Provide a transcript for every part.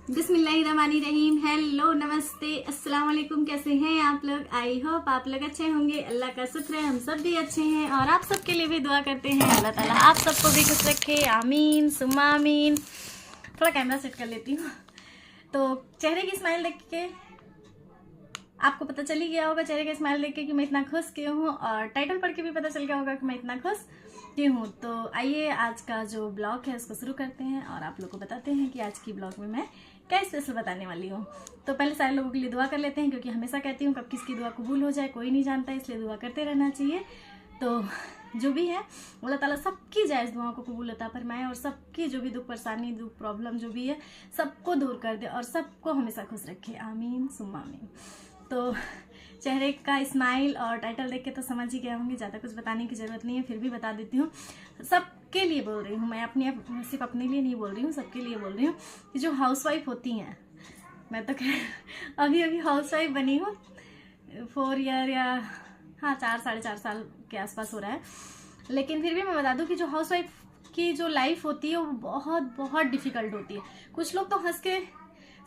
बिस्मिल्लाहिर्रहमानिर्रहीम। हेलो, नमस्ते, अस्सलाम वालेकुम। कैसे हैं आप लोग? आई होप आप लोग अच्छे होंगे। अल्लाह का शुक्र है हम सब भी अच्छे हैं और आप सबके लिए भी दुआ करते हैं अल्लाह ताला आप सबको भी खुश रखे, आमीन सुम्मा आमीन। थोड़ा कैमरा सेट कर लेती हूँ। तो चेहरे की स्माइल देख के आपको पता चल ही गया होगा, चेहरे के स्माइल देख के कि मैं इतना खुश क्यों हूँ, और टाइटल पढ़ के भी पता चल गया होगा कि मैं इतना खुश क्यों हूँ। तो आइए आज का जो ब्लॉग है उसको शुरू करते हैं और आप लोग को बताते हैं कि आज की ब्लॉग में मैं क्या स्पेशल बताने वाली हूँ। तो पहले सारे लोगों के लिए दुआ कर लेते हैं, क्योंकि हमेशा कहती हूँ कब किसकी दुआ कबूल हो जाए कोई नहीं जानता, इसलिए दुआ करते रहना चाहिए। तो जो भी है अल्लाह ताला सबकी जायज़ दुआओं को कबूल अता फरमाए और सबकी जो भी दुख परेशानी दुख प्रॉब्लम जो भी है सबको दूर कर दे और सबको हमेशा खुश रखे, आमीन सुम्मा आमीन। तो चेहरे का स्माइल और टाइटल देख के तो समझ ही गए होंगे, ज़्यादा कुछ बताने की ज़रूरत नहीं है, फिर भी बता देती हूँ। सबके लिए बोल रही हूँ मैं, सिर्फ अपने लिए नहीं बोल रही हूँ, सबके लिए बोल रही हूँ कि जो हाउसवाइफ होती हैं, मैं तो अभी हाउसवाइफ बनी हूँ 4 ईयर या हाँ 4 साढ़े 4 साल के आसपास हो रहा है, लेकिन फिर भी मैं बता दूँ कि जो हाउसवाइफ की जो लाइफ होती है वो बहुत बहुत डिफ़िकल्ट होती है। कुछ लोग तो हंस के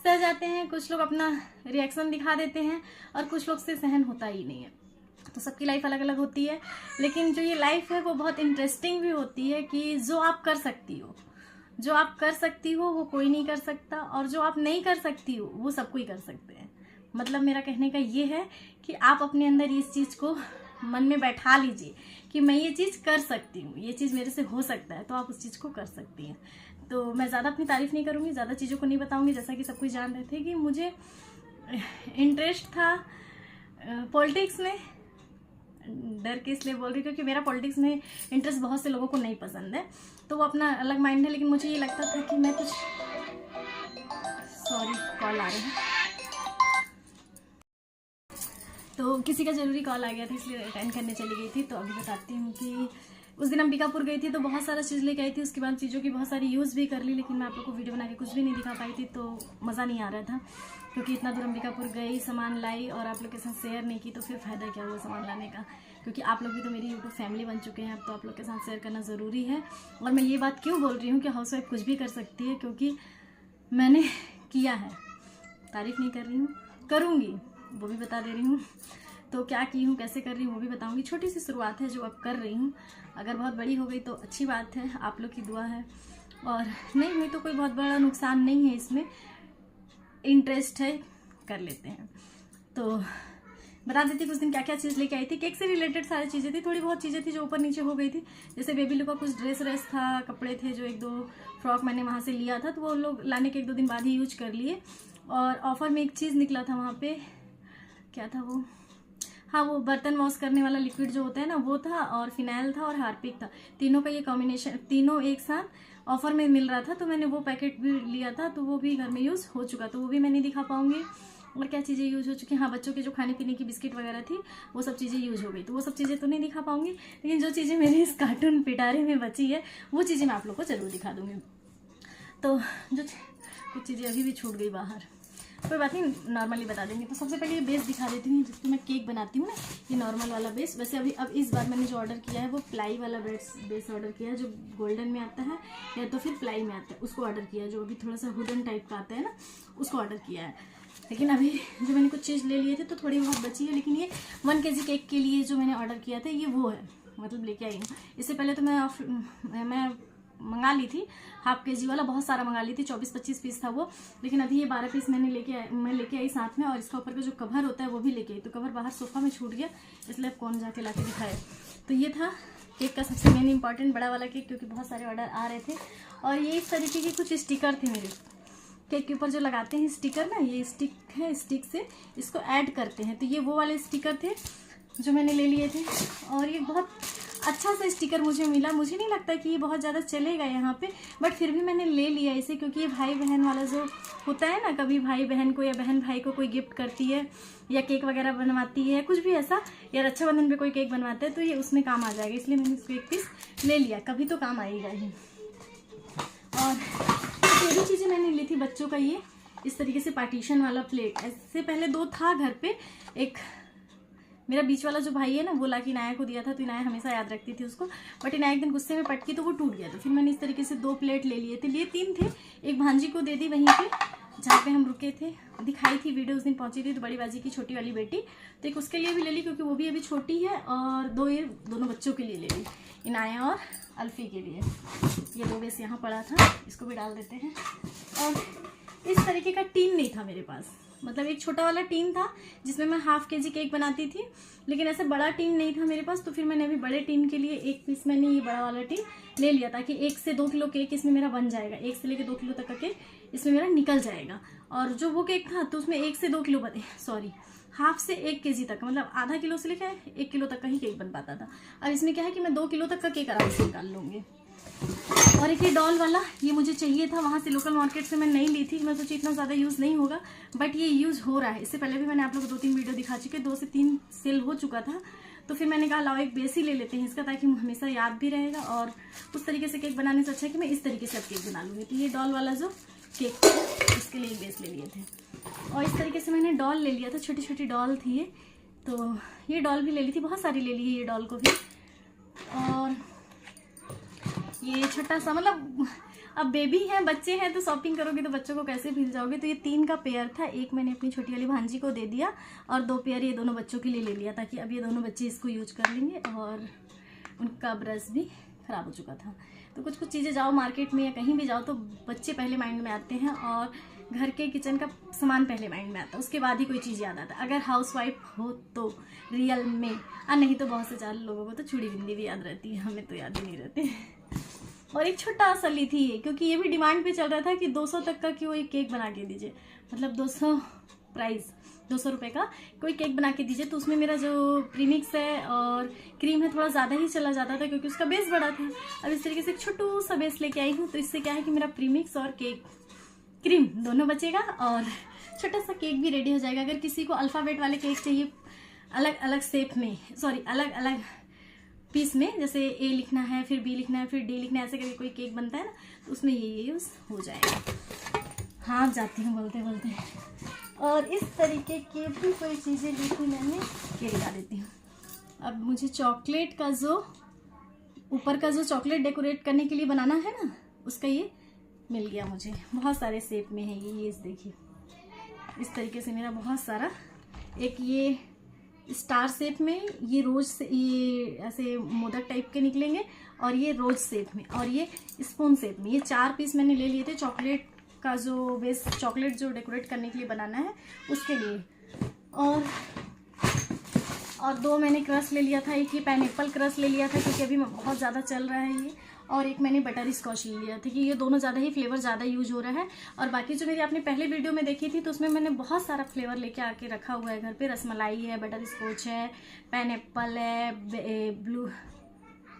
सह जाते हैं, कुछ लोग अपना रिएक्शन दिखा देते हैं और कुछ लोग से सहन होता ही नहीं है। तो सबकी लाइफ अलग अलग होती है, लेकिन जो ये लाइफ है वो बहुत इंटरेस्टिंग भी होती है कि जो आप कर सकती हो वो कोई नहीं कर सकता, और जो आप नहीं कर सकती हो वो सब कोई कर सकते हैं। मतलब मेरा कहने का ये है कि आप अपने अंदर इस चीज़ को मन में बैठा लीजिए कि मैं ये चीज़ कर सकती हूँ, ये चीज़ मेरे से हो सकता है, तो आप उस चीज़ को कर सकती हैं। तो मैं ज़्यादा अपनी तारीफ़ नहीं करूँगी, ज़्यादा चीज़ों को नहीं बताऊँगी। जैसा कि सब कुछ जान रहे थे कि मुझे इंटरेस्ट था पॉलिटिक्स में, डर के इसलिए बोल रही हूँ क्योंकि मेरा पॉलिटिक्स में इंटरेस्ट बहुत से लोगों को नहीं पसंद है, तो वो अपना अलग माइंड है, लेकिन मुझे ये लगता था कि मैं कुछ सॉरी कॉल आ रही है, तो किसी का ज़रूरी कॉल आ गया था इसलिए अटेंड करने चली गई थी। तो अभी बताती हूँ कि उस दिन अंबिकापुर गई थी तो बहुत सारा चीज़ लेके आई थी, उसके बाद चीज़ों की बहुत सारी यूज़ भी कर ली, लेकिन मैं आप लोग को वीडियो बना के कुछ भी नहीं दिखा पाई थी, तो मज़ा नहीं आ रहा था क्योंकि इतना दूर अंबिकापुर गई, सामान लाई और आप लोग के साथ शेयर नहीं की, तो फिर फ़ायदा क्या हुआ सामान लाने का, क्योंकि आप लोग भी तो मेरी यूट्यूब फैमिली बन चुके हैं, अब तो आप लोग के साथ शेयर करना ज़रूरी है। और मैं ये बात क्यों बोल रही हूँ कि हाउसवाइफ कुछ भी कर सकती है, क्योंकि मैंने किया है, तारीफ़ नहीं कर रही हूँ, करूँगी वो भी बता दे रही हूँ। तो क्या की हूँ, कैसे कर रही हूँ वो भी बताऊँगी। छोटी सी शुरुआत है जो अब कर रही हूँ, अगर बहुत बड़ी हो गई तो अच्छी बात है, आप लोग की दुआ है, और नहीं हुई तो कोई बहुत बड़ा नुकसान नहीं है, इसमें इंटरेस्ट है कर लेते हैं। तो बता देती कुछ दिन क्या क्या चीज़ लेके आई थी। केक से रिलेटेड सारी चीज़ें थी, थोड़ी बहुत चीज़ें थी जो ऊपर नीचे हो गई थी, जैसे बेबी लोग का कुछ ड्रेस व्रेस था, कपड़े थे, जो 1-2 फ्रॉक मैंने वहाँ से लिया था, तो वो लोग लाने के 1-2 दिन बाद ही यूज कर लिए। और ऑफर में एक चीज़ निकला था वहाँ पे, क्या था वो, हाँ वो बर्तन वॉश करने वाला लिक्विड जो होता है ना वो था, और फिनाइल था और हार्पिक था, तीनों का ये कॉम्बिनेशन, तीनों एक साथ ऑफर में मिल रहा था, तो मैंने वो पैकेट भी लिया था, तो वो भी घर में यूज़ हो चुका, तो वो भी मैं नहीं दिखा पाऊंगी। और क्या चीज़ें यूज़ हो चुकी, हाँ बच्चों के जो खाने पीने की बिस्किट वगैरह थी वो सब चीज़ें यूज़ हो गई, तो वो सब चीज़ें तो नहीं दिखा पाऊंगी, लेकिन जो चीज़ें मेरे इस कार्टून पिटारे में बची है वो चीज़ें मैं आप लोग को ज़रूर दिखा दूँगी। तो जो कुछ चीज़ें अभी भी छूट गई बाहर, कोई बात नहीं, नॉर्मली बता देंगे। तो सबसे पहले ये बेस दिखा देती हूँ जिसको मैं केक बनाती हूँ ना, ये नॉर्मल वाला बेस। वैसे अब इस बार मैंने जो ऑर्डर किया है वो प्लाई वाला बेस ऑर्डर किया है, जो गोल्डन में आता है या तो फिर प्लाई में आता है, उसको ऑर्डर किया है, जो अभी थोड़ा सा वुडन टाइप का आता है ना, उसको ऑर्डर किया है। लेकिन अभी जो मैंने कुछ चीज़ ले लिए थे तो थोड़ी बहुत बची है, लेकिन ये 1 kg केक के लिए जो मैंने ऑर्डर किया था ये वो है, मतलब लेके आई हूँ। इससे पहले तो मैं मंगा ली थी ½ kg वाला, बहुत सारा मंगा ली थी, 24-25 पीस था वो, लेकिन अभी ये 12 पीस मैं लेके आई साथ में, और इसका ऊपर का जो कवर होता है वो भी लेके आई, तो कवर बाहर सोफा में छूट गया, इसलिए अब कौन जाके लाके दिखाए। तो ये था केक का सबसे मेन इंपॉर्टेंट बड़ा वाला केक, क्योंकि बहुत सारे ऑर्डर आ रहे थे। और ये इस तरीके के कुछ स्टिकर थे मेरे केक के ऊपर जो लगाते हैं स्टिकर ना, ये स्टिक है, स्टिक से इसको ऐड करते हैं, तो ये वो वाले स्टिकर थे जो मैंने ले लिए थे। और ये बहुत अच्छा सा स्टिकर मुझे मिला, मुझे नहीं लगता कि ये बहुत ज़्यादा चलेगा यहाँ पे, बट फिर भी मैंने ले लिया इसे, क्योंकि ये भाई बहन वाला जो होता है ना, कभी भाई बहन को या बहन भाई को कोई गिफ्ट करती है या केक वगैरह बनवाती है, कुछ भी ऐसा, या रक्षाबंधन पे कोई केक बनवाता है, तो ये उसमें काम आ जाएगा, इसलिए मैंने इसको 1 पीस ले लिया, कभी तो काम आएगा ही। और ये भी चीज़ें मैंने ली थी बच्चों का, ये इस तरीके से पार्टीशन वाला प्लेट, ऐसे पहले 2 था घर पे, एक मेरा बीच वाला जो भाई है ना वो लाके इनाया को दिया था, तो इनाया हमेशा याद रखती थी उसको, बट इनाया एक दिन गुस्से में पटकी तो वो टूट गया, तो फिर मैंने इस तरीके से 2 प्लेट ले लिए थे, लिए 3 थे, एक भांजी को दे दी वहीं पे, जहाँ पे हम रुके थे, दिखाई थी वीडियो, उस दिन पहुंची थी तो बड़ी बाजी की छोटी वाली बेटी, तो एक उसके लिए भी ले ली क्योंकि वो भी अभी छोटी है, और दो ये दोनों बच्चों के लिए ले ली, इनाया और अल्फी के लिए। ये 2 बेस यहाँ पड़ा था, इसको भी डाल देते हैं। और इस तरीके का टीन नहीं था मेरे पास, मतलब एक छोटा वाला टीन था जिसमें मैं ½ kg केक बनाती थी, लेकिन ऐसे बड़ा टीन नहीं था मेरे पास, तो फिर मैंने अभी बड़े टीन के लिए एक पीस मैंने ये बड़ा वाला टीन ले लिया ताकि 1 से 2 किलो केक इसमें मेरा बन जाएगा, 1 से लेकर 2 किलो तक का केक इसमें मेरा निकल जाएगा। और जो वो केक था तो उसमें 1 से 2 किलो ½ से 1 kg तक, मतलब आधा किलो से लेकर 1 किलो तक का ही केक बन पाता था। अब इसमें क्या है कि मैं 2 किलो तक का केक आराम से निकाल लूँगी। और एक ये डॉल वाला, ये मुझे चाहिए था, वहाँ से लोकल मार्केट से मैं नहीं ली थी, मैं सोची इतना ज़्यादा यूज़ नहीं होगा, बट ये यूज़ हो रहा है। इससे पहले भी मैंने आप लोगों को 2-3 वीडियो दिखा चुके, 2 से 3 सेल हो चुका था, तो फिर मैंने कहा लाओ एक बेस ही ले लेते हैं इसका, ताकि हमेशा याद भी रहेगा। और उस तरीके से केक बनाने से अच्छा है कि मैं इस तरीके से अब केक बना लूँगी। तो ये डॉल वाला जो केक था इसके लिए एक बेस ले लिए थे, और इस तरीके से मैंने डॉल ले लिया था, छोटी छोटी डॉल थी ये, तो ये डॉल भी ले ली थी, बहुत सारी ले ली है ये डॉल को भी। और ये छोटा सा, मतलब अब बेबी है, बच्चे हैं, तो शॉपिंग करोगे तो बच्चों को कैसे भूल जाओगे। तो ये 3 का पेयर था, एक मैंने अपनी छोटी वाली भांजी को दे दिया और 2 पेयर ये दोनों बच्चों के लिए ले लिया, ताकि अब ये दोनों बच्चे इसको यूज कर लेंगे। और उनका ब्रश भी ख़राब हो चुका था। तो कुछ कुछ चीज़ें जाओ मार्केट में या कहीं भी जाओ तो बच्चे पहले माइंड में आते हैं, और घर के किचन का सामान पहले माइंड में आता है, उसके बाद ही कोई चीज़ याद आता है, अगर हाउसवाइफ हो तो रियल में। नहीं तो बहुत से 4 लोगों को तो चूड़ी बिंदी भी याद रहती है, हमें तो याद ही नहीं रहती। और एक छोटा सा ली थी ये, क्योंकि ये भी डिमांड पे चल रहा था कि 200 तक का क्यों एक केक बना के दीजिए, मतलब 200 प्राइस, 200 रुपये का कोई केक बना के दीजिए। तो उसमें मेरा जो प्रीमिक्स है और क्रीम है थोड़ा ज़्यादा ही चला जाता था, क्योंकि उसका बेस बड़ा था। अब इस तरीके से एक छोटू सा बेस लेके आई हूँ, तो इससे क्या है कि मेरा प्रीमिक्स और केक क्रीम दोनों बचेगा, और छोटा सा केक भी रेडी हो जाएगा। अगर किसी को अल्फ़ाबेट वाले केक चाहिए अलग अलग शेप में, सॉरी अलग अलग पीस में, जैसे ए लिखना है, फिर बी लिखना है, फिर डी लिखना है, ऐसे करके कोई केक बनता है ना, तो उसमें ये यूज़ हो जाएगा। हाँ जाती हूँ बोलते बोलते। और इस तरीके की भी कोई चीज़ें ली थी मैंने, ये दिखा देती हूँ। अब मुझे चॉकलेट का जो ऊपर का जो चॉकलेट डेकोरेट करने के लिए बनाना है ना, उसका ये मिल गया मुझे, बहुत सारे शेप में है ये देखिए, इस तरीके से मेरा बहुत सारा। एक ये स्टार शेप में, ये रोज से, ये ऐसे मोदक टाइप के निकलेंगे, और ये रोज शेप में, और ये स्पून शेप में। ये 4 पीस मैंने ले लिए थे चॉकलेट का, जो बेस चॉकलेट जो डेकोरेट करने के लिए बनाना है उसके लिए। और 2 मैंने क्रश ले लिया था, एक ये पाइनएप्पल क्रश ले लिया था क्योंकि अभी बहुत ज़्यादा चल रहा है ये, और एक मैंने बटर स्कॉच ले लिया था कि ये दोनों ज़्यादा ही फ्लेवर ज़्यादा यूज हो रहा है। और बाकी जो मेरी आपने पहले वीडियो में देखी थी तो उसमें मैंने बहुत सारा फ्लेवर लेके आके रखा हुआ है घर पे। रसमलाई है, बटर स्कॉच है, पाइनएप्पल है, ब्लू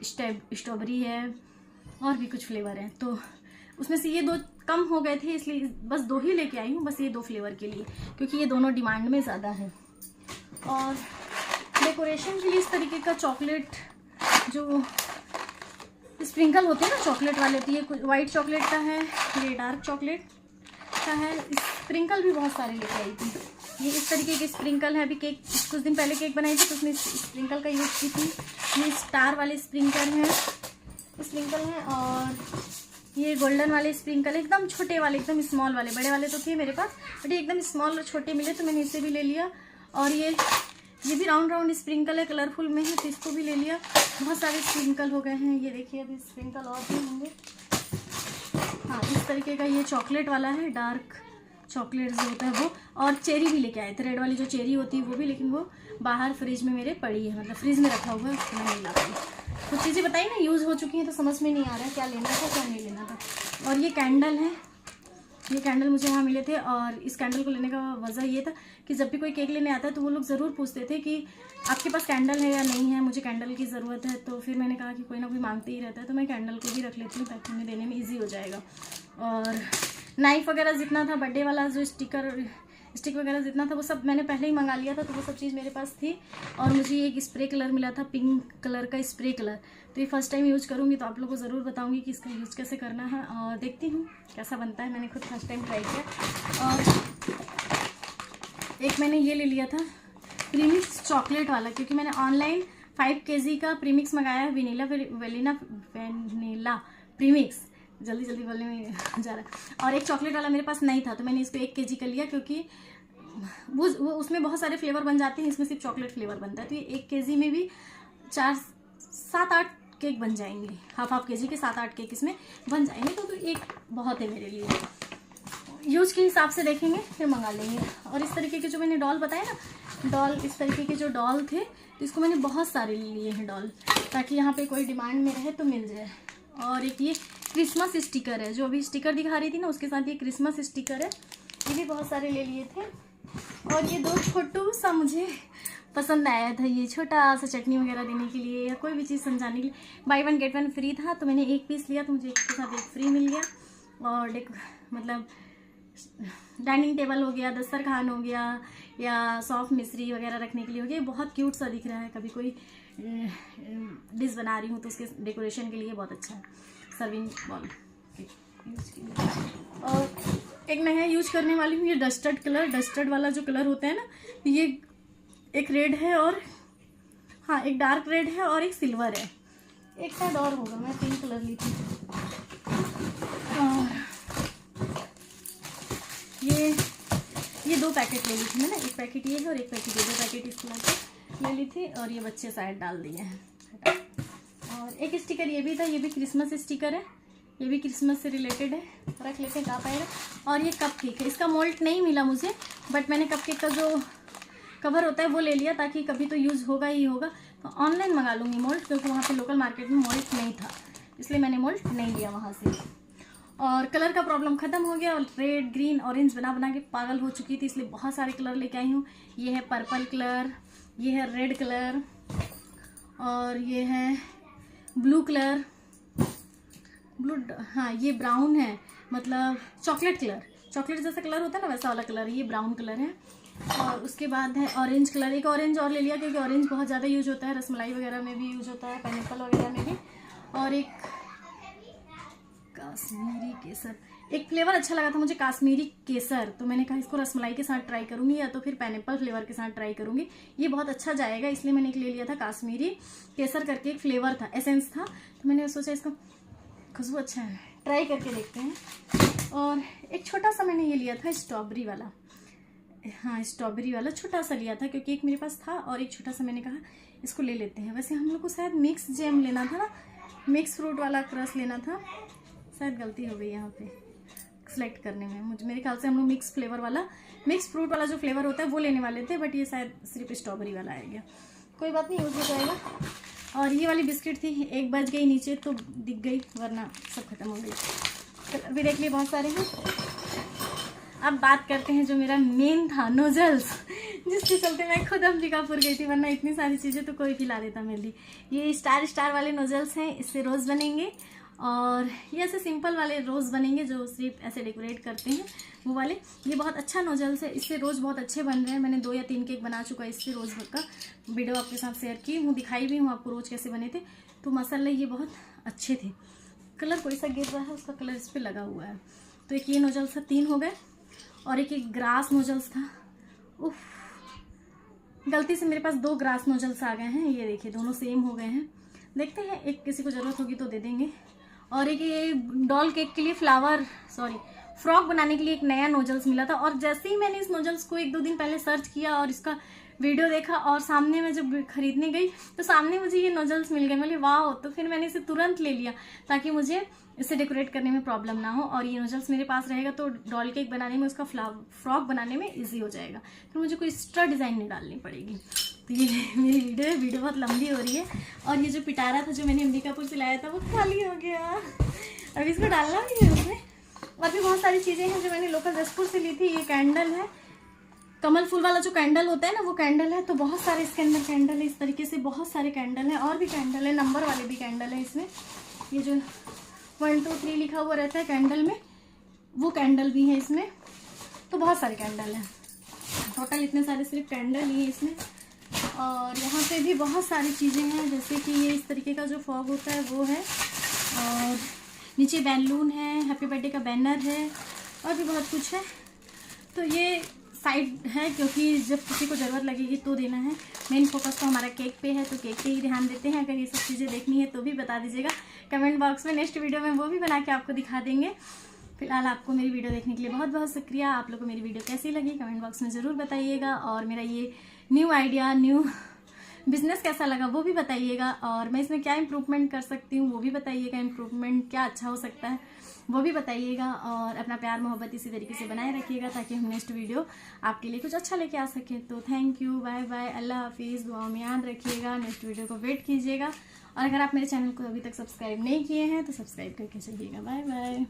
स्ट्रॉबेरी है, और भी कुछ फ्लेवर हैं। तो उसमें से ये 2 कम हो गए थे, इसलिए बस 2 ही लेके आई हूँ, बस ये 2 फ्लेवर के लिए, क्योंकि ये दोनों डिमांड में ज़्यादा है। और डेकोरेशन के लिए इस तरीके का चॉकलेट जो स्प्रिंकल होते हैं ना चॉकलेट वाले, तो ये वाइट चॉकलेट का है, ये डार्क चॉकलेट का है। स्प्रिंकल भी बहुत सारे लेके आई थी। ये इस तरीके के स्प्रिंकल है, अभी केक कुछ दिन पहले केक बनाई थी तो उसमें स्प्रिंकल का यूज़ की थी। ये स्टार वाले स्प्रिंकल हैं, और ये गोल्डन वाले स्प्रिंकल, एकदम छोटे वाले, एकदम स्मॉल वाले। बड़े वाले तो थे मेरे पास, बट ये एकदम स्मॉल और छोटे मिले तो मैंने इसे भी ले लिया। और ये भी राउंड स्प्रिंकल है, कलरफुल में है, तो इसको भी ले लिया। बहुत सारे स्प्रिंकल हो गए हैं, ये देखिए अभी स्प्रिंकल और भी होंगे। हाँ इस तरीके का ये चॉकलेट वाला है, डार्क चॉकलेट जो होता है वो। और चेरी भी लेके आए थे, रेड वाली जो चेरी होती है वो भी, लेकिन वो बाहर फ्रिज में मेरे पड़ी है, मतलब फ्रिज में रखा हुआ है, उसको मैं नहीं ला पाई। कुछ चीज़ें बताई ना यूज़ हो चुकी हैं तो समझ में नहीं आ रहा है क्या लेना था क्या नहीं लेना था। और ये कैंडल है, ये कैंडल मुझे यहाँ मिले थे, और इस कैंडल को लेने का वजह ये था कि जब भी कोई केक लेने आता है तो वो लोग ज़रूर पूछते थे कि आपके पास कैंडल है या नहीं है, मुझे कैंडल की ज़रूरत है। तो फिर मैंने कहा कि कोई ना कोई मांगते ही रहता है, तो मैं कैंडल को भी रख लेती हूँ ताकि उन्हें देने में ईजी हो जाएगा। और नाइफ वगैरह जितना था, बर्थडे वाला जो स्टिक वगैरह जितना था वो सब मैंने पहले ही मंगा लिया था, तो वो सब चीज़ मेरे पास थी। और मुझे एक स्प्रे कलर मिला था, पिंक कलर का स्प्रे कलर, तो ये फर्स्ट टाइम यूज़ करूँगी, तो आप लोगों को ज़रूर बताऊँगी कि इसका यूज़ कैसे करना है, और देखती हूँ कैसा बनता है। मैंने खुद फर्स्ट टाइम ट्राई किया। और एक मैंने ये ले लिया था प्रीमिक्स चॉकलेट वाला, क्योंकि मैंने ऑनलाइन 5 kg का प्रीमिक्स मंगाया है, वेनिला प्रीमिक्स, जल्दी जल्दी बोलने में जा रहा है। और एक चॉकलेट वाला मेरे पास नहीं था, तो मैंने इसको 1 kg कर लिया, क्योंकि वो उसमें बहुत सारे फ्लेवर बन जाते हैं, इसमें सिर्फ चॉकलेट फ्लेवर बनता है। तो ये 1 kg में भी 7-8 केक बन जाएंगे, हाफ kg के 7-8 केक इसमें बन जाएंगे। तो एक बहुत है मेरे लिए, यूज के हिसाब से देखेंगे फिर मंगा लेंगे। और इस तरीके के जो मैंने डॉल बताया ना, डॉल इस तरीके के जो डॉल थे, तो इसको मैंने बहुत सारे लिए हैं डॉल, ताकि यहाँ पे कोई डिमांड में रहे तो मिल जाए। और एक ये क्रिसमस स्टिकर है, जो अभी स्टिकर दिखा रही थी ना, उसके साथ ये क्रिसमस स्टिकर है, ये भी बहुत सारे ले लिए थे। और ये 2 छोटू सा मुझे पसंद आया था, ये छोटा सा चटनी वगैरह देने के लिए या कोई भी चीज़ समझाने के लिए। बाय 1 गेट 1 फ्री था, तो मैंने 1 पीस लिया, तो मुझे एक के साथ 1 फ्री मिल गया। और मतलब डाइनिंग टेबल हो गया, दस्तरखान हो गया, या सॉफ्ट मिश्री वगैरह रखने के लिए हो गया। बहुत क्यूट सा दिख रहा है, कभी कोई डिश बना रही हूँ तो उसके डेकोरेशन के लिए बहुत अच्छा है। सर्विंग बॉल और एक नया यूज करने वाली हूँ, ये डस्टर्ड कलर, डस्टर्ड वाला जो कलर होता है ना, ये एक रेड है और हाँ एक डार्क रेड है और एक सिल्वर है, एक शायद और होगा, मैं 3 कलर ली थी। और ये 2 पैकेट ले ली थी मैंने, एक पैकेट ये है और एक पैकेट ये, 2 पैकेट इस कलर के ले ली थी। और ये बच्चे शायद डाल दिए हैं। और एक स्टिकर ये भी था, ये भी क्रिसमस स्टिकर है, ये भी क्रिसमस से रिलेटेड है, रख लेते हैं कहाँ पाएगा। और ये कप केक है, इसका मोल्ड नहीं मिला मुझे, बट मैंने कप केक का जो कवर होता है वो ले लिया, ताकि कभी तो यूज़ होगा ही होगा। तो ऑनलाइन मंगा लूँगी मोल्ड, क्योंकि वहाँ पे लोकल मार्केट में मोल्ड नहीं था, इसलिए मैंने मोल्ड नहीं लिया वहाँ से। और कलर का प्रॉब्लम ख़त्म हो गया, और रेड ग्रीन ऑरेंज बना बना के पागल हो चुकी थी, इसलिए बहुत सारे कलर लेके आई हूँ। ये है पर्पल कलर, ये है रेड कलर, और ये है ब्लू कलर, हाँ ये ब्राउन है, मतलब चॉकलेट कलर, चॉकलेट जैसा कलर होता है ना वैसा वाला कलर, ये ब्राउन कलर है। और उसके बाद है ऑरेंज कलर, एक ऑरेंज और ले लिया, क्योंकि ऑरेंज बहुत ज़्यादा यूज होता है, रसमलाई वगैरह में भी यूज होता है, पाइनएप्पल वगैरह में भी। और एक काश्मीरी केसर, एक फ्लेवर अच्छा लगा था मुझे काश्मीरी केसर, तो मैंने कहा इसको रसमलाई के साथ ट्राई करूंगी, या तो फिर पाइनएप्पल फ्लेवर के साथ ट्राई करूंगी, ये बहुत अच्छा जाएगा, इसलिए मैंने एक ले लिया था काश्मीरी केसर करके, एक फ्लेवर था, एसेंस था। तो मैंने सोचा इसका खुशबू अच्छा है, ट्राई करके देखते हैं। और एक छोटा सा मैंने ये लिया था स्ट्रॉबेरी वाला, हाँ स्ट्रॉबेरी वाला छोटा सा लिया था, क्योंकि एक मेरे पास था और एक छोटा सा मैंने कहा इसको ले लेते हैं। वैसे हम लोग को शायद मिक्स जैम लेना था ना, मिक्स फ्रूट वाला क्रश लेना था, शायद गलती हो गई यहाँ पे सेलेक्ट करने में। मेरे ख्याल से हम लोग मिक्स फ्लेवर वाला, मिक्स फ्रूट वाला जो फ्लेवर होता है वो लेने वाले थे, बट ये शायद सिर्फ स्ट्रॉबेरी वाला आ गया, कोई बात नहीं, यूज हो जाएगा। और ये वाली बिस्किट थी, 1 बज गई नीचे तो दिख गई, वरना सब खत्म हो गई। अभी देख लिए बहुत सारे हैं। अब बात करते हैं जो मेरा मेन था, नोजल्स, जिसके चलते मैं खुद अंबिकापुर गई थी, वरना इतनी सारी चीज़ें तो कोई खिला देता मेरे लिए। ये स्टार वाले नोजल्स हैं, इससे रोज़ बनेंगे, और ये ऐसे सिंपल वाले रोज़ बनेंगे जो सिर्फ ऐसे डेकोरेट करते हैं वो वाले। ये बहुत अच्छा नोजल्स है, इससे रोज़ बहुत अच्छे बन रहे हैं। मैंने 2 या 3 केक बना चुका है इससे, रोज़ का वीडियो आपके साथ शेयर की हूँ, दिखाई भी हूँ आपको रोज़ कैसे बने थे। तो माशाल्लाह ये बहुत अच्छे थे। कलर कोई सा गिर रहा है, उसका कलर इस पर लगा हुआ है। तो एक ये नोजल्स था, 3 हो गए। और एक ग्रास नोजल्स था, उफ गलती से मेरे पास 2 ग्रास नोजल्स आ गए हैं, ये देखिए दोनों सेम हो गए हैं। देखते हैं, एक किसी को ज़रूरत होगी तो दे देंगे। और एक ये डॉल केक के लिए फ्रॉक बनाने के लिए एक नया नोजल्स मिला था, और जैसे ही मैंने इस नोजल्स को 1-2 दिन पहले सर्च किया और इसका वीडियो देखा, और सामने मैं जब खरीदने गई तो सामने मुझे ये नोजल्स मिल गए, बोले वाह। तो फिर मैंने इसे तुरंत ले लिया, ताकि मुझे इसे डेकोरेट करने में प्रॉब्लम ना हो। और ये नोजल्स मेरे पास रहेगा तो डॉल केक बनाने में, उसका फ्रॉक बनाने में ईजी हो जाएगा, तो मुझे कोई एक्स्ट्रा डिज़ाइन नहीं डालनी पड़ेगी। तो ये मेरी वीडियो बहुत लंबी हो रही है। और ये जो पिटारा था जो मैंने अंबिकापुर से लाया था वो खाली हो गया, अभी इसको डालना भी है उसमें। और भी बहुत सारी चीज़ें हैं जो मैंने लोकल जसपुर से ली थी। ये कैंडल है, कमल फूल वाला जो कैंडल होता है ना, वो कैंडल है। तो बहुत सारे इसके अंदर कैंडल है, इस तरीके से बहुत सारे कैंडल हैं, और भी कैंडल है, नंबर वाले भी कैंडल है इसमें। ये जो 1 2 3 लिखा हुआ रहता है कैंडल में, वो कैंडल भी है इसमें। तो बहुत सारे कैंडल हैं, टोटल इतने सारे सिर्फ कैंडल ही है इसमें। और यहाँ पे भी बहुत सारी चीज़ें हैं, जैसे कि ये इस तरीके का जो फॉग होता है वो है, और नीचे बैलून है, हैप्पी बर्थडे का बैनर है, और भी बहुत कुछ है। तो ये साइड है, क्योंकि जब किसी को ज़रूरत लगेगी तो देना है। मेन फोकस तो हमारा केक पे है, तो केक पे ही ध्यान देते हैं। अगर ये सब चीज़ें देखनी है तो भी बता दीजिएगा कमेंट बॉक्स में, नेक्स्ट वीडियो में वो भी बना के आपको दिखा देंगे। फिलहाल आपको मेरी वीडियो देखने के लिए बहुत बहुत शुक्रिया। आप लोगों को मेरी वीडियो कैसी लगी कमेंट बॉक्स में ज़रूर बताइएगा, और मेरा ये न्यू आइडिया, न्यू बिजनेस कैसा लगा वो भी बताइएगा, और मैं इसमें क्या इम्प्रूवमेंट कर सकती हूँ वो भी बताइएगा, इम्प्रूवमेंट क्या अच्छा हो सकता है वो भी बताइएगा। और अपना प्यार मोहब्बत इसी तरीके से बनाए रखिएगा ताकि हम नेक्स्ट वीडियो आपके लिए कुछ अच्छा लेके आ सकें। तो थैंक यू, बाय बाय, अल्लाह हाफिज़, दुआ में याद रखिएगा, नेक्स्ट वीडियो को वेट कीजिएगा। और अगर आप मेरे चैनल को अभी तक सब्सक्राइब नहीं किए हैं तो सब्सक्राइब करके चलिएगा। Bye bye.